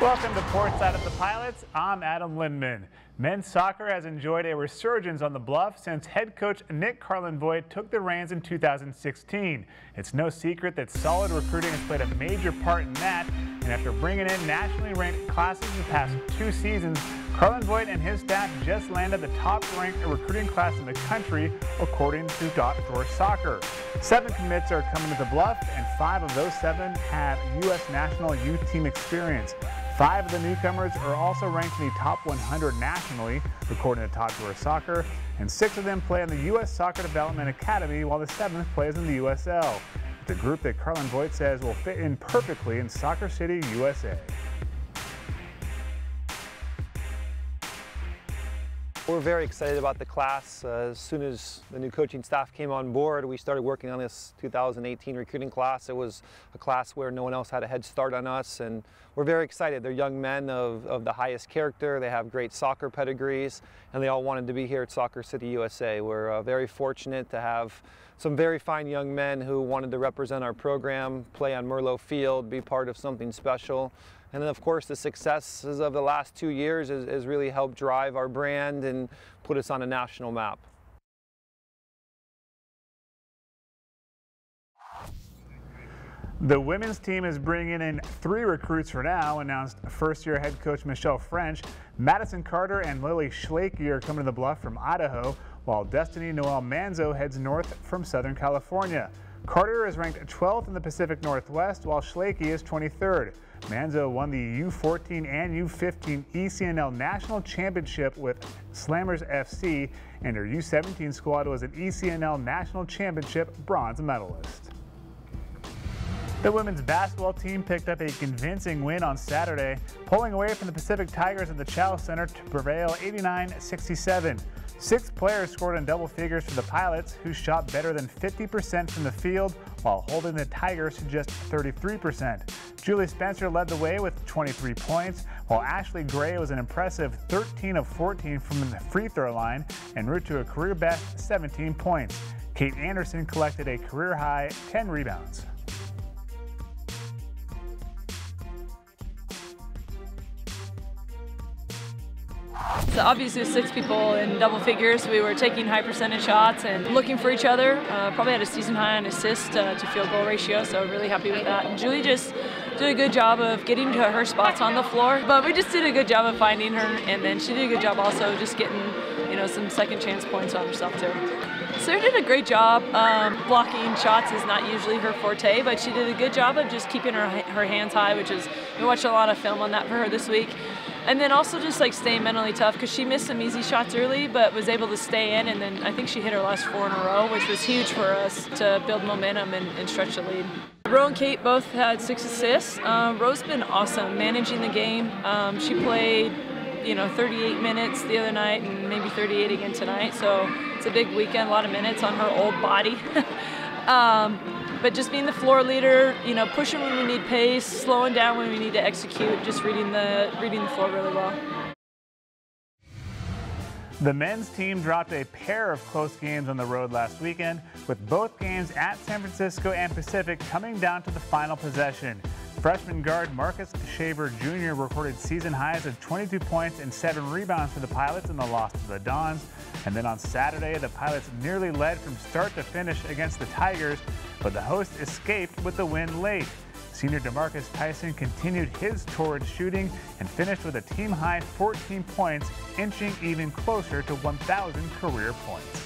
Welcome to Portside of the Pilots. I'm Adam Lindman. Men's soccer has enjoyed a resurgence on the Bluff since head coach Nick Carlin-Voigt took the reins in 2016. It's no secret that solid recruiting has played a major part in that, and after bringing in nationally ranked classes the past 2 seasons, Carlin-Voigt and his staff just landed the top-ranked recruiting class in the country, according to Door Soccer. 7 commits are coming to the Bluff, and 5 of those 7 have U.S. national youth team experience. 5 of the newcomers are also ranked in the top 100 nationally, according to Door Soccer, and 6 of them play in the U.S. Soccer Development Academy, while the 7th plays in the USL. It's a group that Carlin-Voigt says will fit in perfectly in Soccer City, USA. We're very excited about the class. As soon as the new coaching staff came on board, we started working on this 2018 recruiting class. It was a class where no one else had a head start on us, and we're very excited. They're young men of the highest character. They have great soccer pedigrees, and they all wanted to be here at Soccer City, USA. We're very fortunate to have some very fine young men who wanted to represent our program, play on Merlot Field, be part of something special. And then, of course, the successes of the last 2 years has really helped drive our brand and put us on a national map. The women's team is bringing in 3 recruits for now, announced first-year head coach Michelle French. Madison Carter and Lily Schlakey are coming to the Bluff from Idaho, while Destiny Noel Manzo heads north from Southern California. Carter is ranked 12th in the Pacific Northwest, while Schlakey is 23rd. Manzo won the U14 and U15 ECNL National Championship with Slammers FC, and her U17 squad was an ECNL National Championship bronze medalist. The women's basketball team picked up a convincing win on Saturday, pulling away from the Pacific Tigers at the Chow Center to prevail 89-67. 6 players scored in double figures for the Pilots, who shot better than 50% from the field while holding the Tigers to just 33%. Julie Spencer led the way with 23 points, while Ashley Gray was an impressive 13 of 14 from the free throw line en route to a career best 17 points. Kate Anderson collected a career high 10 rebounds. So obviously with 6 people in double figures, we were taking high percentage shots and looking for each other. Probably had a season high on assist to field goal ratio, so really happy with that. And Julie just did a good job of getting to her spots on the floor, but we just did a good job of finding her, and then she did a good job also just getting, you know, some second chance points on herself too. Sarah did a great job. Blocking shots is not usually her forte, but she did a good job of just keeping her hands high, which is, we watched a lot of film on that for her this week. And then also just like staying mentally tough, because she missed some easy shots early, but was able to stay in, and then I think she hit her last 4 in a row, which was huge for us to build momentum and stretch the lead. Ro and Kate both had 6 assists. Ro's been awesome managing the game. She played, 38 minutes the other night and maybe 38 again tonight, so it's a big weekend, a lot of minutes on her old body. But just being the floor leader, pushing when we need pace, slowing down when we need to execute, just reading the floor really well. The men's team dropped a pair of close games on the road last weekend, with both games at San Francisco and Pacific coming down to the final possession. Freshman guard Marcus Shaver Jr. recorded season highs of 22 points and 7 rebounds for the Pilots in the loss to the Dons. And then on Saturday, the Pilots nearly led from start to finish against the Tigers, but the hosts escaped with the win late. Senior DeMarcus Tyson continued his torrid shooting and finished with a team-high 14 points, inching even closer to 1,000 career points.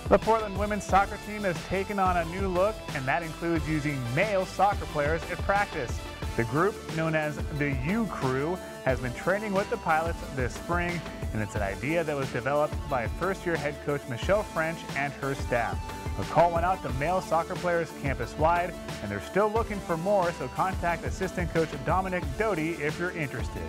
The Portland women's soccer team has taken on a new look, and that includes using male soccer players at practice. The group, known as the U Crew, has been training with the Pilots this spring, and it's an idea that was developed by first-year head coach Michelle French and her staff. A call went out to male soccer players campus-wide, and they're still looking for more, so contact assistant coach Dominic Doty if you're interested.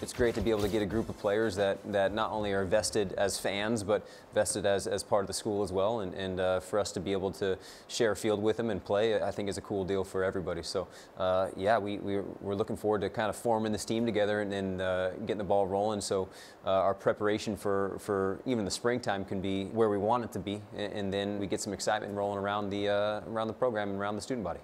It's great to be able to get a group of players that not only are vested as fans, but vested as part of the school as well. And for us to be able to share a field with them and play, I think is a cool deal for everybody. So yeah, we're looking forward to kind of forming this team together and getting the ball rolling. So our preparation for even the springtime can be where we want it to be, and then we get some excitement rolling around the program and around the student body.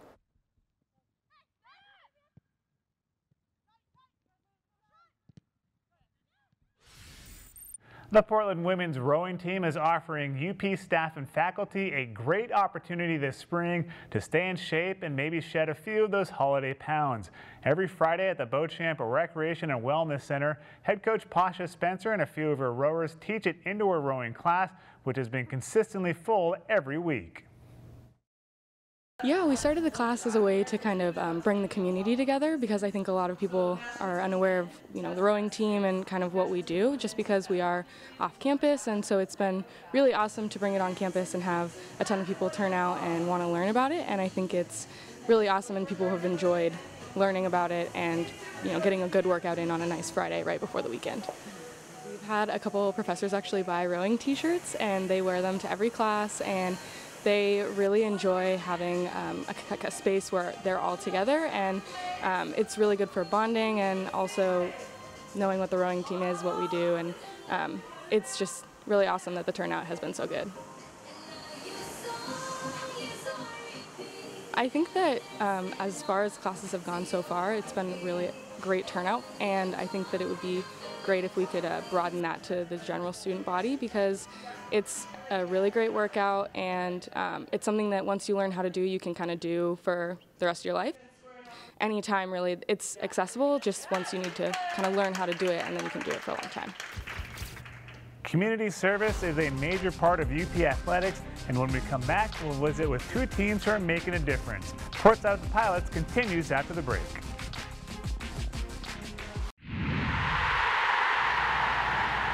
The Portland women's rowing team is offering UP staff and faculty a great opportunity this spring to stay in shape and maybe shed a few of those holiday pounds. Every Friday at the Beauchamp Recreation and Wellness Center, head coach Pasha Spencer and a few of her rowers teach an indoor rowing class, which has been consistently full every week. Yeah, we started the class as a way to kind of bring the community together, because I think a lot of people are unaware of, the rowing team and kind of what we do, just because we are off campus. And so it's been really awesome to bring it on campus and have a ton of people turn out and want to learn about it. And I think it's really awesome, and people have enjoyed learning about it and getting a good workout in on a nice Friday right before the weekend. We've had a couple of professors actually buy rowing t-shirts, and they wear them to every class, and they really enjoy having a space where they're all together, and it's really good for bonding and also knowing what the rowing team is, what we do, and it's just really awesome that the turnout has been so good. I think that as far as classes have gone so far, it's been really great turnout, and I think that it would be great if we could broaden that to the general student body, because it's a really great workout, and it's something that once you learn how to do, you can kind of do for the rest of your life. Anytime, really, it's accessible, just once you need to kind of learn how to do it, and then you can do it for a long time. Community service is a major part of UP athletics, and when we come back, we'll visit with two teams who are making a difference. Portside Pilots continues after the break.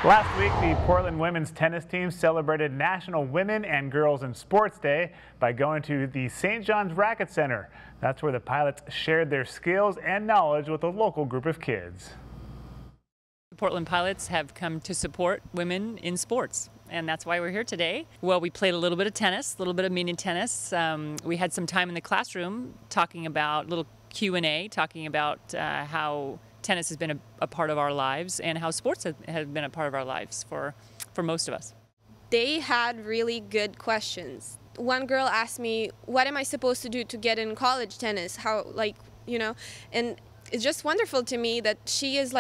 Last week, the Portland women's tennis team celebrated National Women and Girls in Sports Day by going to the St. John's Racket Center. That's where the Pilots shared their skills and knowledge with a local group of kids. The Portland Pilots have come to support women in sports, and that's why we're here today. Well, we played a little bit of tennis, a little bit of mini tennis. We had some time in the classroom talking about little Q&A, talking about how tennis has been a part of our lives and how sports have been a part of our lives for most of us. They had really good questions. One girl asked me, what am I supposed to do to get in college tennis? And it's just wonderful to me that she is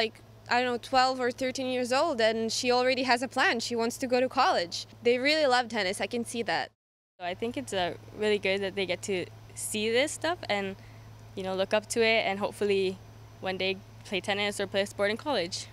12 or 13 years old, and she already has a plan. She wants to go to college. They really love tennis. I can see that. I think it's really good that they get to see this stuff and, look up to it, and hopefully one day play tennis or play a sport in college.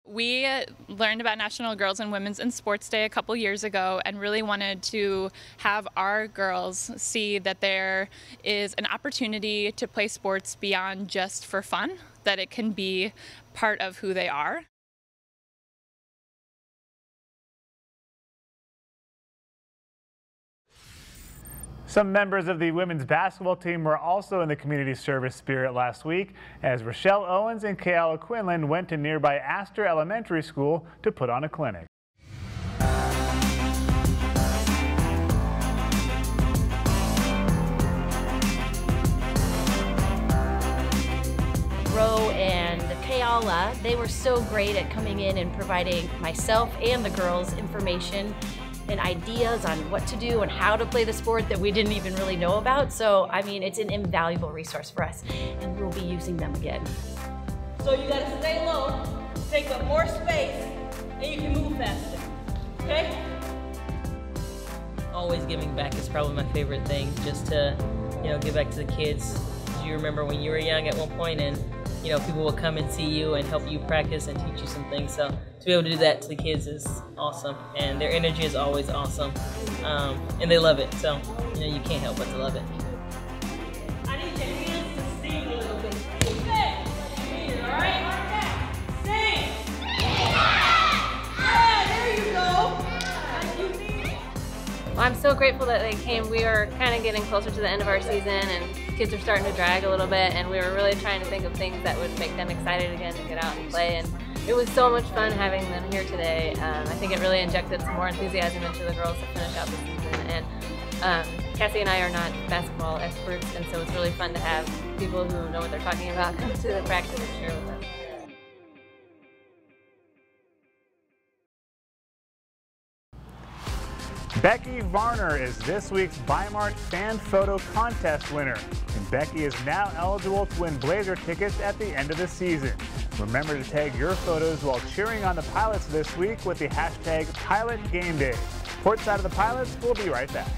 We learned about National Girls and Women's in Sports Day a couple years ago, and really wanted to have our girls see that there is an opportunity to play sports beyond just for fun, that it can be part of who they are. Some members of the women's basketball team were also in the community service spirit last week, as Rochelle Owens and Kayla Quinlan went to nearby Astor Elementary School to put on a clinic. Ro and Kayla, they were so great at coming in and providing myself and the girls information and ideas on what to do and how to play the sport that we didn't even really know about. So, I mean, it's an invaluable resource for us, and we'll be using them again. So you gotta stay low, take up more space, and you can move faster, okay? Always giving back is probably my favorite thing, just to, give back to the kids. You remember when you were young at one point, and people will come and see you and help you practice and teach you some things. So to be able to do that to the kids is awesome, and their energy is always awesome, and they love it. So you can't help but to love it. I need your hands to sing a little bit. Sing, all right? Sing. Yeah, there you go. Well, I'm so grateful that they came. We were kind of getting closer to the end of our season, and kids are starting to drag a little bit, and we were really trying to think of things that would make them excited again to get out and play. And It was so much fun having them here today. I think it really injected some more enthusiasm into the girls to finish out the season. And Cassie and I are not basketball experts, and so it's really fun to have people who know what they're talking about come to the practice and share with us. Becky Varner is this week's Weimar Fan Photo Contest winner, and Becky is now eligible to win Blazer tickets at the end of the season. Remember to tag your photos while cheering on the Pilots this week with the hashtag PilotGameDay. Portside of the Pilots, we'll be right back.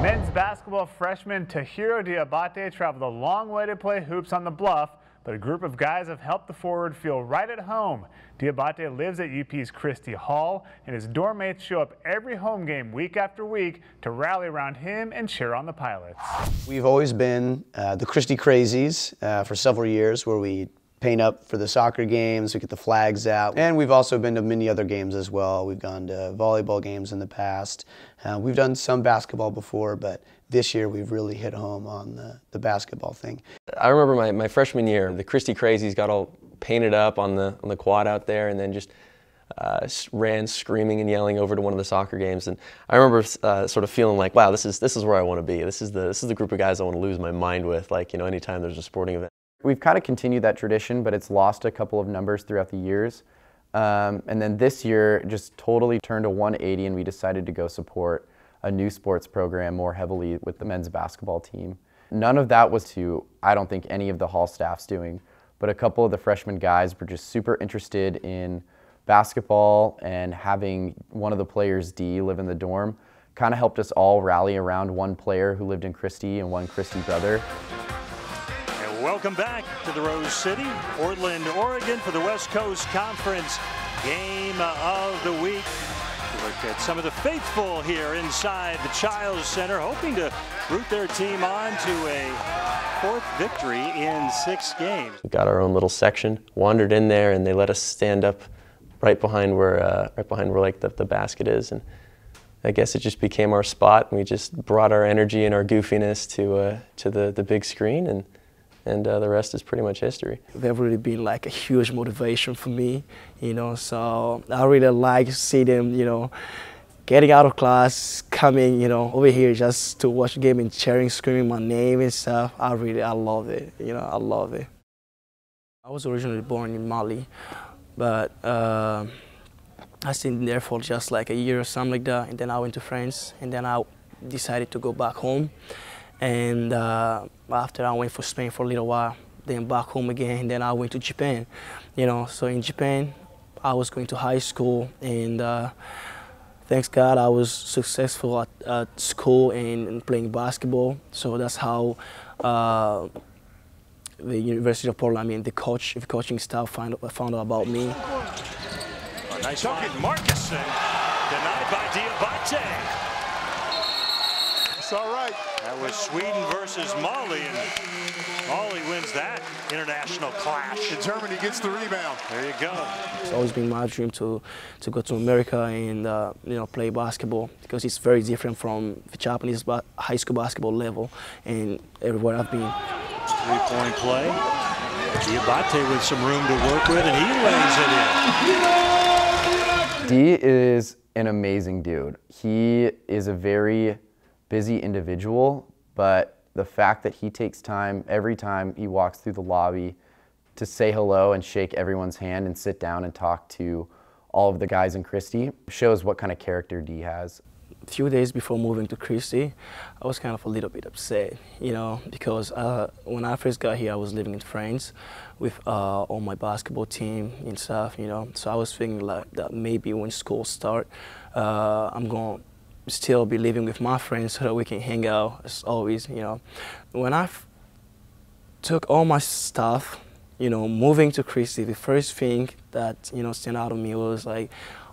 Men's basketball freshman Tahiro Diabate traveled a long way to play hoops on the Bluff, but a group of guys have helped the forward feel right at home. Diabate lives at UP's Christie Hall, and his dorm mates show up every home game week after week to rally around him and cheer on the Pilots. We've always been the Christie Crazies for several years, where we paint up for the soccer games, we get the flags out, and we've also been to many other games as well. We've gone to volleyball games in the past. We've done some basketball before, but this year we've really hit home on the basketball thing. I remember my freshman year, the Christie Crazies got all painted up on the quad out there, and then just ran screaming and yelling over to one of the soccer games. And I remember sort of feeling like, wow, this is where I want to be. This is the group of guys I want to lose my mind with. Like, you know, anytime there's a sporting event. We've kind of continued that tradition, but it's lost a couple of numbers throughout the years. And then this year just totally turned a 180, and we decided to go support a new sports program more heavily with the men's basketball team. None of that was to, I don't think, any of the hall staff's doing, but a couple of the freshman guys were just super interested in basketball, and having one of the players, D, live in the dorm kind of helped us all rally around one player who lived in Christie and one Christie brother. Welcome back to the Rose City, Portland, Oregon for the West Coast Conference Game of the Week. Look at some of the faithful here inside the Childs Center, hoping to root their team on to a fourth victory in 6 games. We got our own little section, wandered in there, and they let us stand up right behind where like the basket is, and I guess it just became our spot, and we just brought our energy and our goofiness to the big screen, and the rest is pretty much history. They've really been like a huge motivation for me, you know, so I really like to see them, you know, getting out of class, coming, you know, over here just to watch the game and cheering, screaming my name and stuff. I love it, you know, I love it. I was originally born in Mali, but I stayed there for just like a year or something like that, and then I went to France, and then I decided to go back home. And after I went for Spain for a little while, then back home again, and then I went to Japan. You know, so in Japan, I was going to high school, and thanks God I was successful at school and playing basketball. So that's how the University of Portland, I mean the coaching staff found out about me. A nice bucket, Marcuson, denied by Diabate. It's all right. That was Sweden versus Mali, and Mali wins that international clash. And Germany gets the rebound. There you go. It's always been my dream to go to America and you know, play basketball, because it's very different from the Japanese high school basketball level and everywhere I've been. 3-point play. Diabate with some room to work with, and he lays it in. D is an amazing dude. He is a very busy individual, but the fact that he takes time every time he walks through the lobby to say hello and shake everyone's hand and sit down and talk to all of the guys in Christie shows what kind of character D has. A few days before moving to Christie, I was kind of a little bit upset, you know, because when I first got here, I was living in France with all my basketball team and stuff, you know, so I was thinking like that maybe when school starts, I'm going to still be living with my friends so that we can hang out as always, you know. When I took all my stuff, you know, moving to Christie, the first thing that, you know, stand out of me was like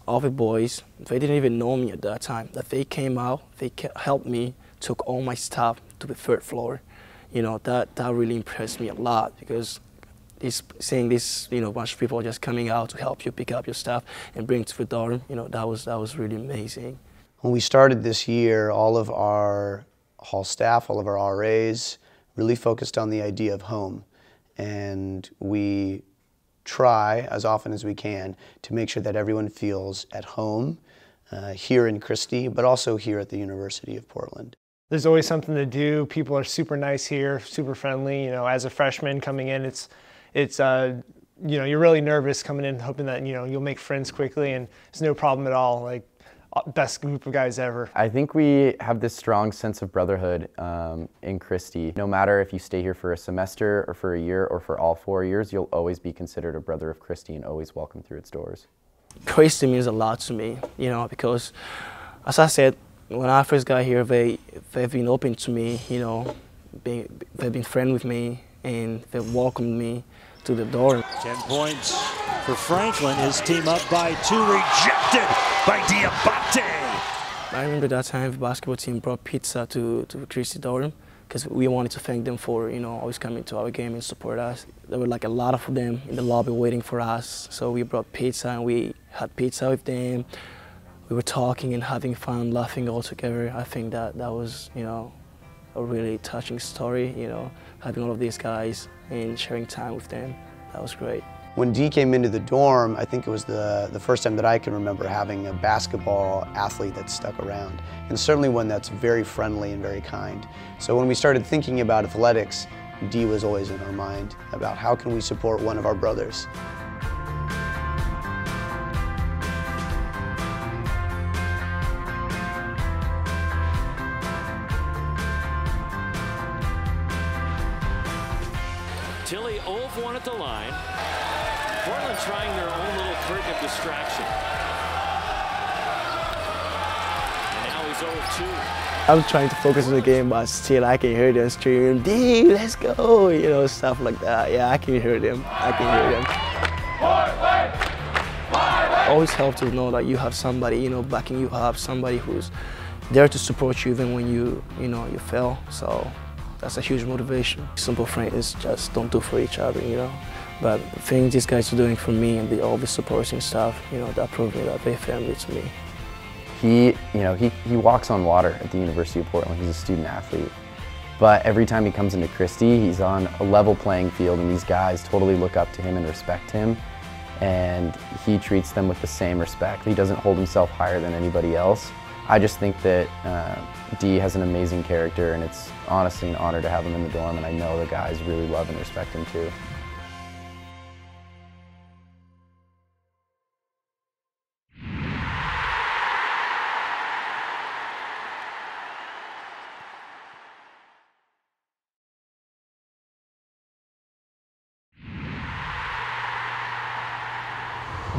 all the boys, they didn't even know me at that time, that they came out, they helped me, took all my stuff to the 3rd floor. You know, that really impressed me a lot, because seeing this, bunch of people just coming out to help you pick up your stuff and bring it to the dorm, that was really amazing. When we started this year, all of our hall staff, all of our RAs, really focused on the idea of home. And we try, as often as we can, to make sure that everyone feels at home here in Christie, but also here at the University of Portland. There's always something to do. People are super nice here, super friendly. As a freshman coming in, it's you're really nervous coming in, hoping that you'll make friends quickly, and it's no problem at all. Like, best group of guys ever. I think we have this strong sense of brotherhood in Christie. No matter if you stay here for a semester or for a year or for all 4 years, you'll always be considered a brother of Christie and always welcome through its doors. Christie means a lot to me, because as I said, when I first got here, they've been open to me, they've been friends with me, and they've welcomed me to the dorm. 10 points for Franklin. His team up by 2, rejected by Diabate. I remember that time the basketball team brought pizza to Christie dorm because we wanted to thank them for always coming to our game and support us. There were like a lot of them in the lobby waiting for us, so we brought pizza and we had pizza with them. We were talking and having fun, laughing all together. I think that was a really touching story, having all of these guys and sharing time with them. That was great. When Dee came into the dorm, I think it was the first time that I can remember having a basketball athlete that stuck around, and certainly one that's very friendly and very kind. So when we started thinking about athletics, Dee was always in our mind about how can we support one of our brothers. Tilly 0 for 1 at the line. Portland trying their own little trick of distraction. And now he's 0 of 2. I'm trying to focus on the game, but still I can hear them screaming, "D, let's go!" Stuff like that. Yeah, I can hear them. I can hear them. Always helps to know that you have somebody, backing you up, somebody who's there to support you even when you fail. So that's a huge motivation. Simple friend is just don't do for each other, But the thing these guys are doing for me and all the supports and stuff, that proved me that they're family to me. He walks on water at the University of Portland. He's a student athlete. But every time he comes into Christie, he's on a level playing field, and these guys totally look up to him and respect him. And he treats them with the same respect. He doesn't hold himself higher than anybody else. I just think that Dee has an amazing character, and it's honestly an honor to have him in the dorm, and I know the guys really love and respect him too.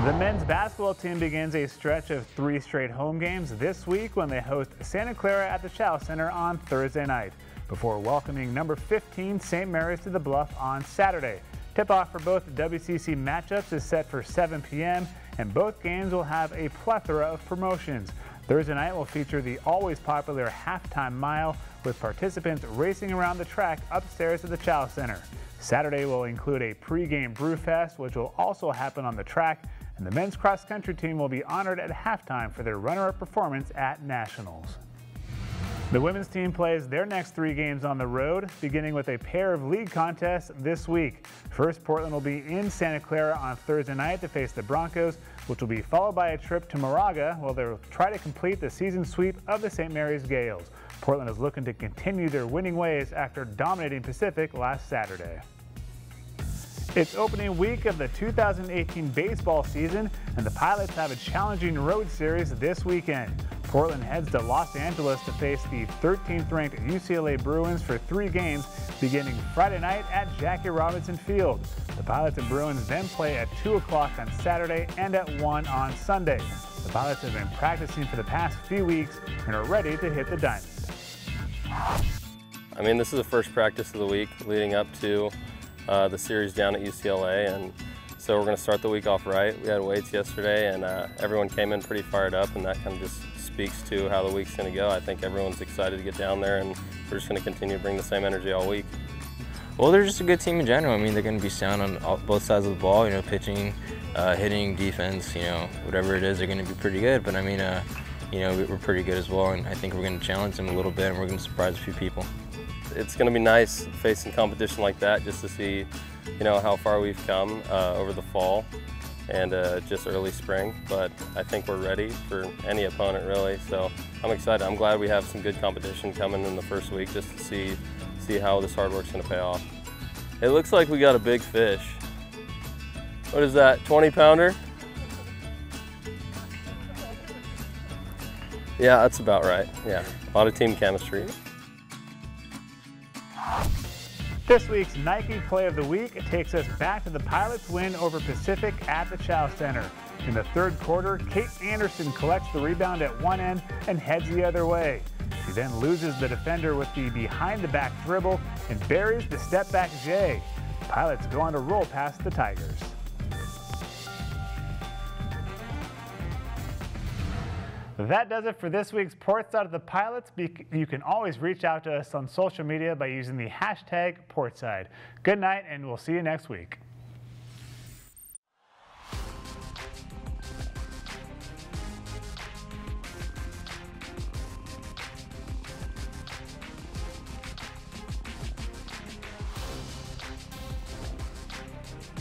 The men's basketball team begins a stretch of 3 straight home games this week when they host Santa Clara at the Chow Center on Thursday night, before welcoming number 15 St. Mary's to the Bluff on Saturday. Tip-off for both WCC matchups is set for 7 p.m., and both games will have a plethora of promotions. Thursday night will feature the always popular halftime mile, with participants racing around the track upstairs at the Chow Center. Saturday will include a pregame brew fest, which will also happen on the track, and the men's cross-country team will be honored at halftime for their runner-up performance at Nationals. The women's team plays their next 3 games on the road, beginning with a pair of league contests this week. First, Portland will be in Santa Clara on Thursday night to face the Broncos, which will be followed by a trip to Moraga, where they'll try to complete the season sweep of the St. Mary's Gales. Portland is looking to continue their winning ways after dominating Pacific last Saturday. It's opening week of the 2018 baseball season, and the Pilots have a challenging road series this weekend. Portland heads to Los Angeles to face the 13th-ranked UCLA Bruins for 3 games, beginning Friday night at Jackie Robinson Field. The Pilots and Bruins then play at 2 o'clock on Saturday and at 1 on Sunday. The Pilots have been practicing for the past few weeks and are ready to hit the diamond. I mean, this is the first practice of the week leading up to the series down at UCLA, and so we're going to start the week off right. We had weights yesterday, and everyone came in pretty fired up, and that kind of just speaks to how the week's going to go. I think everyone's excited to get down there, and we're just going to continue to bring the same energy all week. Well, they're just a good team in general. I mean, they're going to be sound on both sides of the ball, you know, pitching, hitting, defense, you know, whatever it is, they're going to be pretty good. But I mean, you know, we're pretty good as well, and I think we're going to challenge them a little bit, and we're going to surprise a few people. It's going to be nice facing competition like that, just to see, you know, how far we've come over the fall and just early spring. But I think we're ready for any opponent, really. So I'm excited. I'm glad we have some good competition coming in the first week, just to see how this hard work's going to pay off. It looks like we got a big fish. What is that, 20-pounder? Yeah, that's about right. Yeah, a lot of team chemistry. This week's Nike Play of the Week takes us back to the Pilots' win over Pacific at the Chow Center. In the third quarter, Kate Anderson collects the rebound at one end and heads the other way. She then loses the defender with the behind-the-back dribble and buries the step-back J. The Pilots go on to roll past the Tigers. That does it for this week's Portside of the Pilots. You can always reach out to us on social media by using the hashtag Portside. Good night, and we'll see you next week.